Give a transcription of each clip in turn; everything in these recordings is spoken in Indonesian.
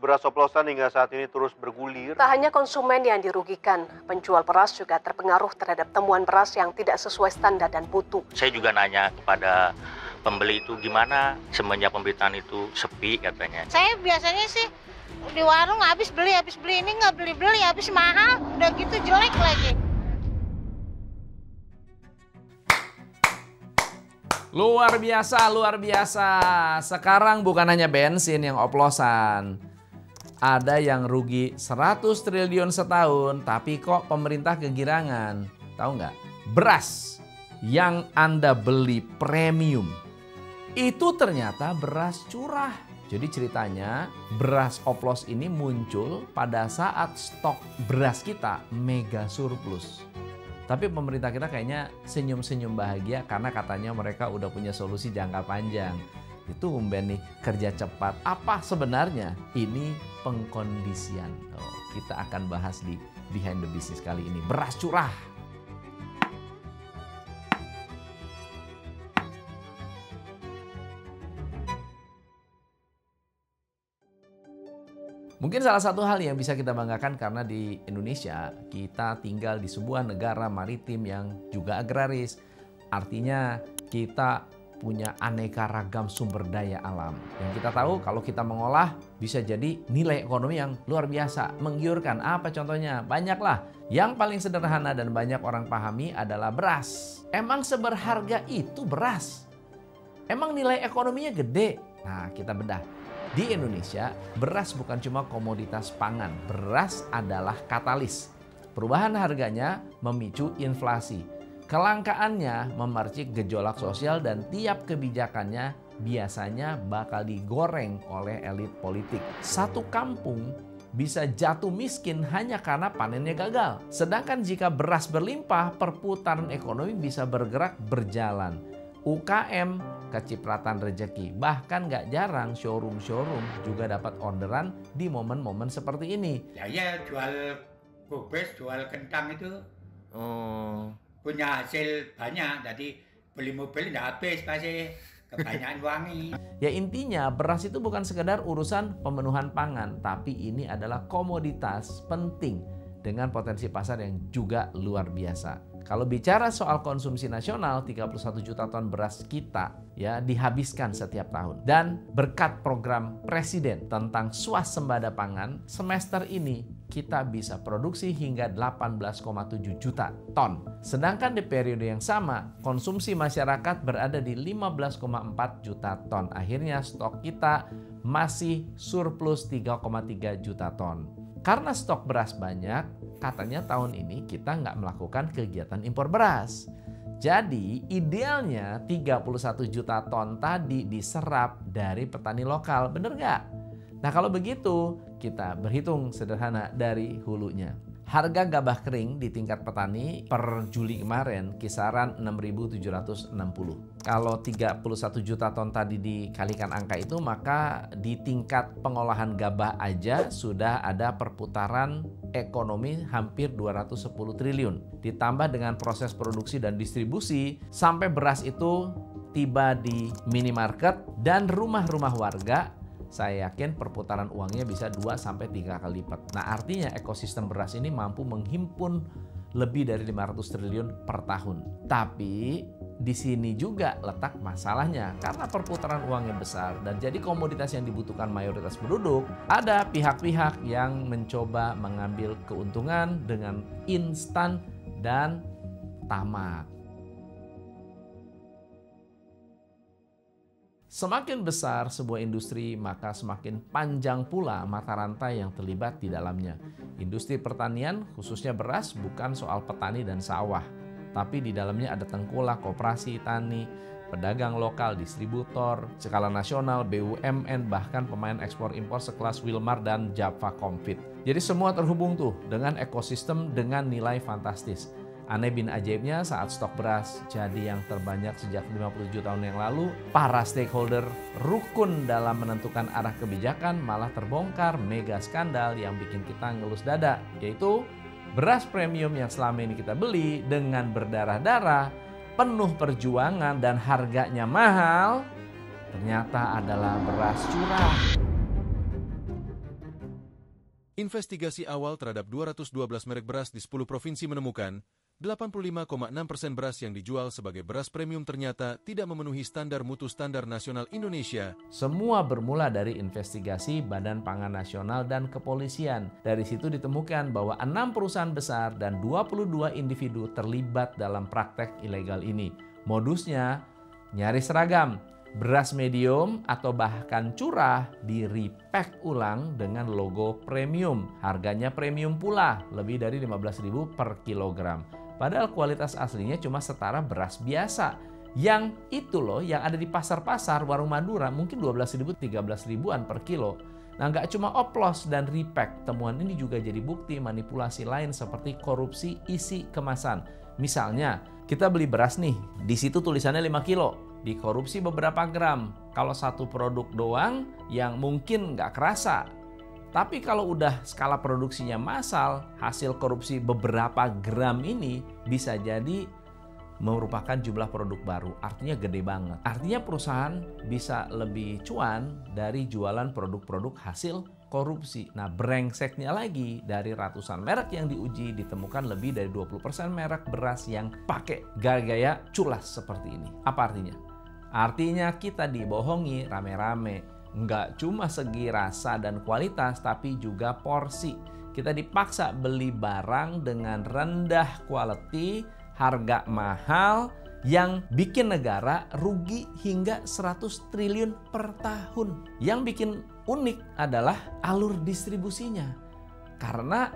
Beras oplosan hingga saat ini terus bergulir. Tak hanya konsumen yang dirugikan, penjual beras juga terpengaruh terhadap temuan beras yang tidak sesuai standar dan mutu. Saya juga nanya kepada pembeli itu gimana semenjak pemberitaan itu sepi katanya. Saya biasanya sih di warung habis beli ini nggak beli habis mahal, udah gitu jelek lagi. Luar biasa, luar biasa. Sekarang bukan hanya bensin yang oplosan. Ada yang rugi 100 triliun setahun, tapi kok pemerintah kegirangan. Tahu nggak? Beras yang Anda beli premium, itu ternyata beras curah. Jadi ceritanya beras oplos ini muncul pada saat stok beras kita mega surplus. Tapi pemerintah kita kayaknya senyum-senyum bahagia karena katanya mereka udah punya solusi jangka panjang. Itu tumben nih kerja cepat. Apa sebenarnya? Ini pengkondisian. Kita akan bahas di Behind the Business kali ini. Beras curah. Mungkin salah satu hal yang bisa kita banggakan karena di Indonesia kita tinggal di sebuah negara maritim yang juga agraris. Artinya kita punya aneka ragam sumber daya alam. Yang kita tahu kalau kita mengolah bisa jadi nilai ekonomi yang luar biasa, menggiurkan. Apa contohnya? Banyaklah. Yang paling sederhana dan banyak orang pahami adalah beras. Emang seberharga itu beras? Emang nilai ekonominya gede? Nah, kita bedah. Di Indonesia, beras bukan cuma komoditas pangan. Beras adalah katalis. Perubahan harganya memicu inflasi. Kelangkaannya memercik gejolak sosial dan tiap kebijakannya biasanya bakal digoreng oleh elit politik. Satu kampung bisa jatuh miskin hanya karena panennya gagal. Sedangkan jika beras berlimpah, perputaran ekonomi bisa bergerak berjalan. UKM kecipratan rezeki. Bahkan gak jarang showroom-showroom juga dapat orderan di momen-momen seperti ini. Ya jual gobes, jual kentang itu. Punya hasil banyak, jadi beli mobil nggak habis pasti kebanyakan wangi. Ya intinya beras itu bukan sekedar urusan pemenuhan pangan, tapi ini adalah komoditas penting dengan potensi pasar yang juga luar biasa. Kalau bicara soal konsumsi nasional, 31 juta ton beras kita ya dihabiskan setiap tahun. Dan berkat program Presiden tentang swasembada pangan, semester ini kita bisa produksi hingga 18,7 juta ton. Sedangkan di periode yang sama, konsumsi masyarakat berada di 15,4 juta ton. Akhirnya stok kita masih surplus 3,3 juta ton. Karena stok beras banyak, katanya tahun ini kita nggak melakukan kegiatan impor beras. Jadi idealnya 31 juta ton tadi diserap dari petani lokal, bener nggak? Nah kalau begitu kita berhitung sederhana dari hulunya. Harga gabah kering di tingkat petani per Juli kemarin kisaran 6.760. Kalau 31 juta ton tadi dikalikan angka itu, maka di tingkat pengolahan gabah aja sudah ada perputaran ekonomi hampir 210 triliun. Ditambah dengan proses produksi dan distribusi sampai beras itu tiba di minimarket dan rumah-rumah warga, saya yakin perputaran uangnya bisa 2-3 kali lipat. Nah artinya ekosistem beras ini mampu menghimpun lebih dari 500 triliun per tahun. Tapi di sini juga letak masalahnya. Karena perputaran uangnya besar dan jadi komoditas yang dibutuhkan mayoritas penduduk, ada pihak-pihak yang mencoba mengambil keuntungan dengan instan dan tamak. Semakin besar sebuah industri, maka semakin panjang pula mata rantai yang terlibat di dalamnya. Industri pertanian, khususnya beras, bukan soal petani dan sawah. Tapi di dalamnya ada tengkulak, koperasi tani, pedagang lokal, distributor, skala nasional, BUMN, bahkan pemain ekspor-impor sekelas Wilmar dan Java Comfit. Jadi semua terhubung tuh dengan ekosistem dengan nilai fantastis. Aneh bin ajaibnya saat stok beras jadi yang terbanyak sejak 57 tahun yang lalu, para stakeholder rukun dalam menentukan arah kebijakan malah terbongkar mega skandal yang bikin kita ngelus dada, yaitu beras premium yang selama ini kita beli dengan berdarah-darah, penuh perjuangan dan harganya mahal, ternyata adalah beras curah. Investigasi awal terhadap 212 merek beras di 10 provinsi menemukan 85,6% beras yang dijual sebagai beras premium ternyata tidak memenuhi standar mutu standar nasional Indonesia. Semua bermula dari investigasi Badan Pangan Nasional dan Kepolisian. Dari situ ditemukan bahwa 6 perusahaan besar dan 22 individu terlibat dalam praktek ilegal ini. Modusnya nyaris seragam. Beras medium atau bahkan curah di-repack ulang dengan logo premium. Harganya premium pula, lebih dari 15.000 per kilogram. Padahal kualitas aslinya cuma setara beras biasa. Yang itu loh, yang ada di pasar-pasar, warung Madura mungkin 12.000, 13.000-an per kilo. Nah, nggak cuma oplos dan repack, temuan ini juga jadi bukti manipulasi lain seperti korupsi isi kemasan. Misalnya, kita beli beras nih, di situ tulisannya 5 kilo. Dikorupsi beberapa gram. Kalau satu produk doang yang mungkin nggak kerasa. Tapi kalau udah skala produksinya massal, hasil korupsi beberapa gram ini bisa jadi merupakan jumlah produk baru. Artinya gede banget. Artinya perusahaan bisa lebih cuan dari jualan produk-produk hasil korupsi. Nah, brengseknya lagi, dari ratusan merek yang diuji ditemukan lebih dari 20% merek beras yang pakai gaya-gaya culas seperti ini. Apa artinya? Artinya kita dibohongi rame-rame. Nggak cuma segi rasa dan kualitas, tapi juga porsi. Kita dipaksa beli barang dengan rendah quality, harga mahal, yang bikin negara rugi hingga 100 triliun per tahun. Yang bikin unik adalah alur distribusinya. Karena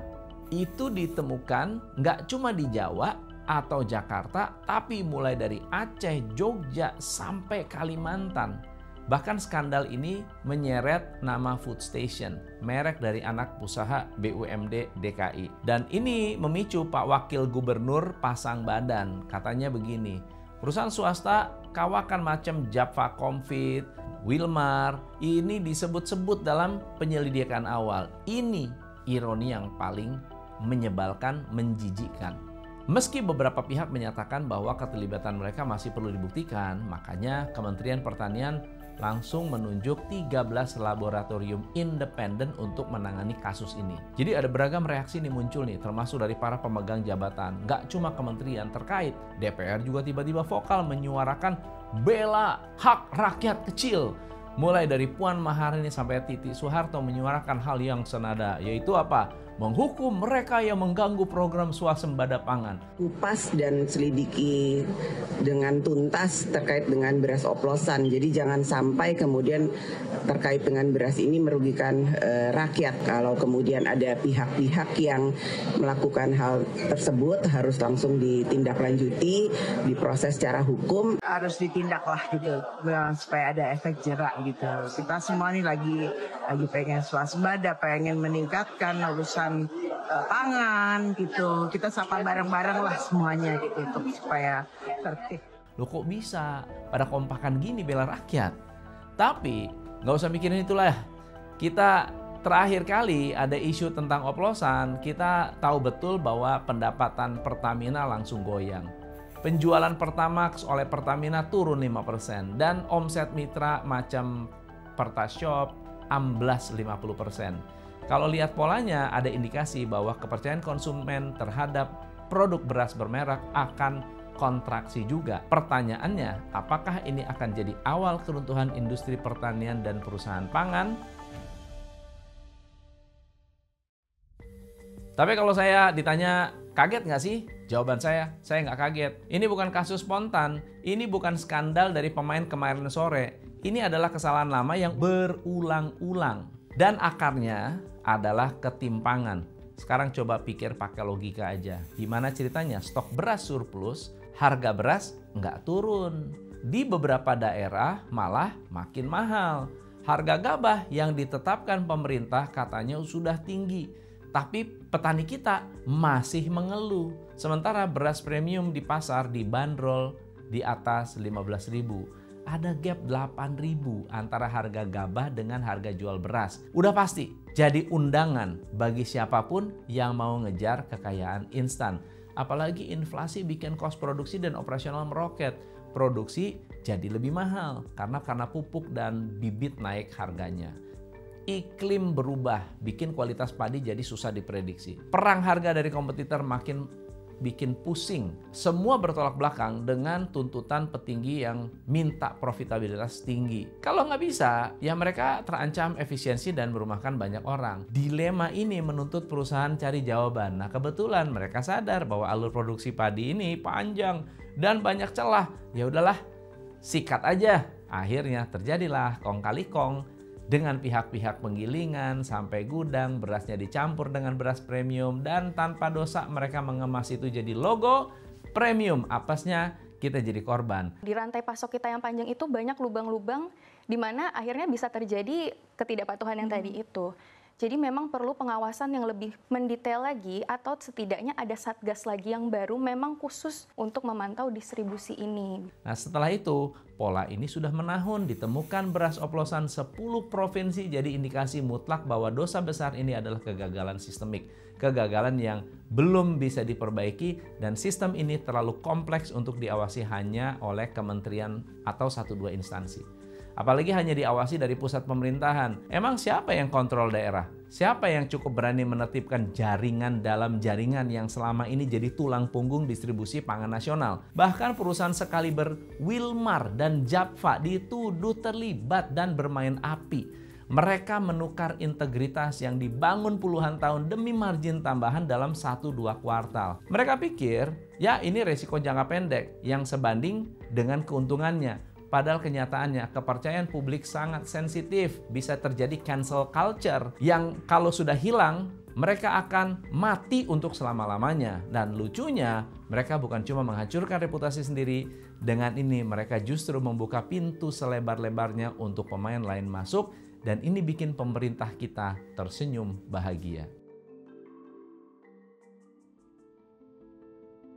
itu ditemukan nggak cuma di Jawa atau Jakarta, tapi mulai dari Aceh, Jogja, sampai Kalimantan. Bahkan skandal ini menyeret nama Food Station, merek dari anak usaha BUMD DKI. Dan ini memicu Pak Wakil Gubernur pasang badan. Katanya begini, perusahaan swasta kawakan macam Java Comfit, Wilmar, ini disebut-sebut dalam penyelidikan awal. Ini ironi yang paling menyebalkan, menjijikkan. Meski beberapa pihak menyatakan bahwa keterlibatan mereka masih perlu dibuktikan, makanya Kementerian Pertanian langsung menunjuk 13 laboratorium independen untuk menangani kasus ini. Jadi ada beragam reaksi nih muncul nih, termasuk dari para pemegang jabatan. Nggak cuma kementerian terkait, DPR juga tiba-tiba vokal menyuarakan bela hak rakyat kecil. Mulai dari Puan Maharani sampai Titi Soeharto menyuarakan hal yang senada, yaitu apa? Menghukum mereka yang mengganggu program swasembada pangan. Kupas dan selidiki dengan tuntas terkait dengan beras oplosan. Jadi jangan sampai kemudian terkait dengan beras ini merugikan rakyat. Kalau kemudian ada pihak-pihak yang melakukan hal tersebut harus langsung ditindaklanjuti, diproses secara hukum. Harus ditindak lah gitu, supaya ada efek jerak gitu. Kita semua ini lagi pengen swasembada, pengen meningkatkan urusan pangan gitu. Kita sapa bareng-bareng lah semuanya gitu untuk supaya tertib. Loh kok bisa pada kompakan gini bela rakyat? Tapi nggak usah mikirin itulah. Kita terakhir kali ada isu tentang oplosan, kita tahu betul bahwa pendapatan Pertamina langsung goyang. Penjualan Pertamax oleh Pertamina turun 5% dan omset mitra macam Pertashop amblas 50%. Kalau lihat polanya, ada indikasi bahwa kepercayaan konsumen terhadap produk beras bermerek akan kontraksi juga. Pertanyaannya, apakah ini akan jadi awal keruntuhan industri pertanian dan perusahaan pangan? Tapi kalau saya ditanya, kaget nggak sih? Jawaban saya nggak kaget. Ini bukan kasus spontan, ini bukan skandal dari pemain kemarin sore. Ini adalah kesalahan lama yang berulang-ulang. Dan akarnya adalah ketimpangan. Sekarang coba pikir pakai logika aja. Gimana ceritanya? Stok beras surplus, harga beras nggak turun. Di beberapa daerah malah makin mahal. Harga gabah yang ditetapkan pemerintah katanya sudah tinggi. Tapi petani kita masih mengeluh. Sementara beras premium di pasar dibanderol di atas 15.000. Ada gap 8.000 antara harga gabah dengan harga jual beras. Udah pasti jadi undangan bagi siapapun yang mau ngejar kekayaan instan. Apalagi inflasi bikin kos produksi dan operasional meroket. Produksi jadi lebih mahal karena pupuk dan bibit naik harganya. Iklim berubah, bikin kualitas padi jadi susah diprediksi. Perang harga dari kompetitor makin bikin pusing. Semua bertolak belakang dengan tuntutan petinggi yang minta profitabilitas tinggi. Kalau nggak bisa, ya mereka terancam efisiensi dan merumahkan banyak orang. Dilema ini menuntut perusahaan cari jawaban. Nah, kebetulan mereka sadar bahwa alur produksi padi ini panjang dan banyak celah. Ya udahlah, sikat aja. Akhirnya terjadilah kong kali kong. Dengan pihak-pihak penggilingan sampai gudang, berasnya dicampur dengan beras premium dan tanpa dosa mereka mengemas itu jadi logo premium. Apesnya kita jadi korban. Di rantai pasok kita yang panjang itu banyak lubang-lubang di mana akhirnya bisa terjadi ketidakpatuhan yang tadi itu. Jadi memang perlu pengawasan yang lebih mendetail lagi atau setidaknya ada satgas lagi yang baru memang khusus untuk memantau distribusi ini. Nah, setelah itu pola ini sudah menahun, ditemukan beras oplosan 10 provinsi, jadi indikasi mutlak bahwa dosa besar ini adalah kegagalan sistemik. Kegagalan yang belum bisa diperbaiki dan sistem ini terlalu kompleks untuk diawasi hanya oleh kementerian atau 1-2 instansi. Apalagi hanya diawasi dari pusat pemerintahan. Emang siapa yang kontrol daerah? Siapa yang cukup berani menertibkan jaringan dalam jaringan yang selama ini jadi tulang punggung distribusi pangan nasional? Bahkan perusahaan sekaliber Wilmar dan Japfa dituduh terlibat dan bermain api. Mereka menukar integritas yang dibangun puluhan tahun demi margin tambahan dalam 1-2 kuartal. Mereka pikir, ya ini resiko jangka pendek yang sebanding dengan keuntungannya. Padahal kenyataannya kepercayaan publik sangat sensitif, bisa terjadi cancel culture yang kalau sudah hilang mereka akan mati untuk selama-lamanya. Dan lucunya mereka bukan cuma menghancurkan reputasi sendiri, dengan ini mereka justru membuka pintu selebar-lebarnya untuk pemain lain masuk dan ini bikin pemerintah kita tersenyum bahagia.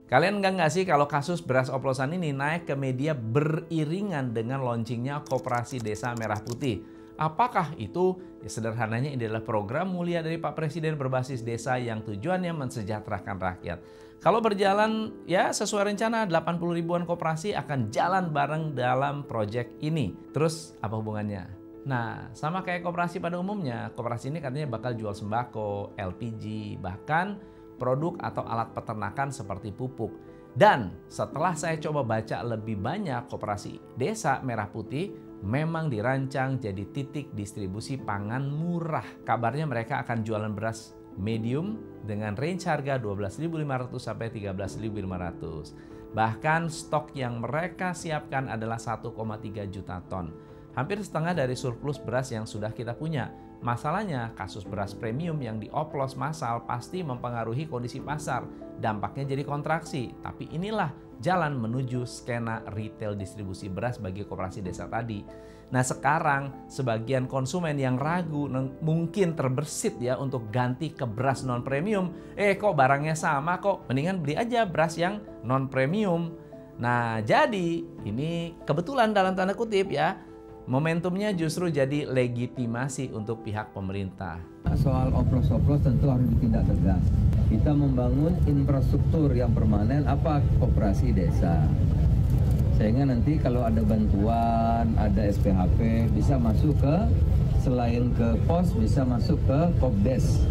Kalian nggak sih kalau kasus beras oplosan ini naik ke media beriringan dengan launchingnya Koperasi Desa Merah Putih? Apakah itu? Ya sederhananya ini adalah program mulia dari Pak Presiden berbasis desa yang tujuannya mensejahterakan rakyat. Kalau berjalan ya sesuai rencana 80 ribuan koperasi akan jalan bareng dalam proyek ini. Terus apa hubungannya? Nah, sama kayak koperasi pada umumnya, koperasi ini katanya bakal jual sembako, LPG, bahkan produk atau alat peternakan seperti pupuk. Dan setelah saya coba baca lebih banyak, Koperasi Desa Merah Putih memang dirancang jadi titik distribusi pangan murah. Kabarnya mereka akan jualan beras medium dengan range harga 12.500 sampai 13.500. Bahkan stok yang mereka siapkan adalah 1,3 juta ton. Hampir setengah dari surplus beras yang sudah kita punya. Masalahnya, kasus beras premium yang dioplos massal pasti mempengaruhi kondisi pasar. Dampaknya jadi kontraksi. Tapi inilah jalan menuju skena retail distribusi beras bagi koperasi desa tadi. Nah sekarang, sebagian konsumen yang ragu mungkin terbersit ya untuk ganti ke beras non-premium. Kok barangnya sama kok, mendingan beli aja beras yang non-premium. Nah jadi, ini kebetulan dalam tanda kutip ya, momentumnya justru jadi legitimasi untuk pihak pemerintah. Soal oplos-oplos tentu harus ditindak tegas. Kita membangun infrastruktur yang permanen apa koperasi desa. Sehingga nanti kalau ada bantuan, ada SPHP bisa masuk ke, selain ke pos bisa masuk ke Kopdes.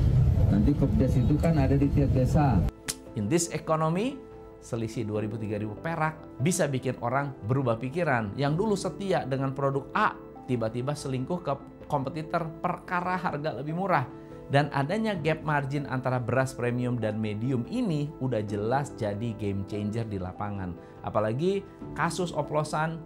Nanti Kopdes itu kan ada di tiap desa. In this economy, selisih 2.000-3.000 perak bisa bikin orang berubah pikiran. Yang dulu setia dengan produk A, tiba-tiba selingkuh ke kompetitor perkara harga lebih murah. Dan adanya gap margin antara beras premium dan medium ini udah jelas jadi game changer di lapangan. Apalagi kasus oplosan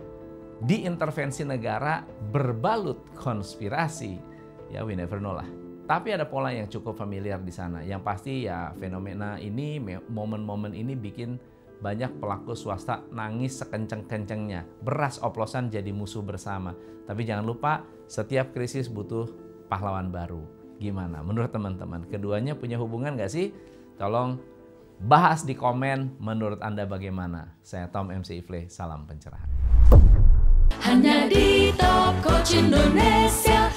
diintervensi negara berbalut konspirasi. Ya we never know lah. Tapi ada pola yang cukup familiar di sana. Yang pasti ya fenomena ini, momen-momen ini bikin banyak pelaku swasta nangis sekenceng-kencengnya. Beras oplosan jadi musuh bersama. Tapi jangan lupa, setiap krisis butuh pahlawan baru. Gimana menurut teman-teman? Keduanya punya hubungan gak sih? Tolong bahas di komen menurut Anda bagaimana. Saya Tom MC Ifle, salam pencerahan. Hanya di Top Coach Indonesia.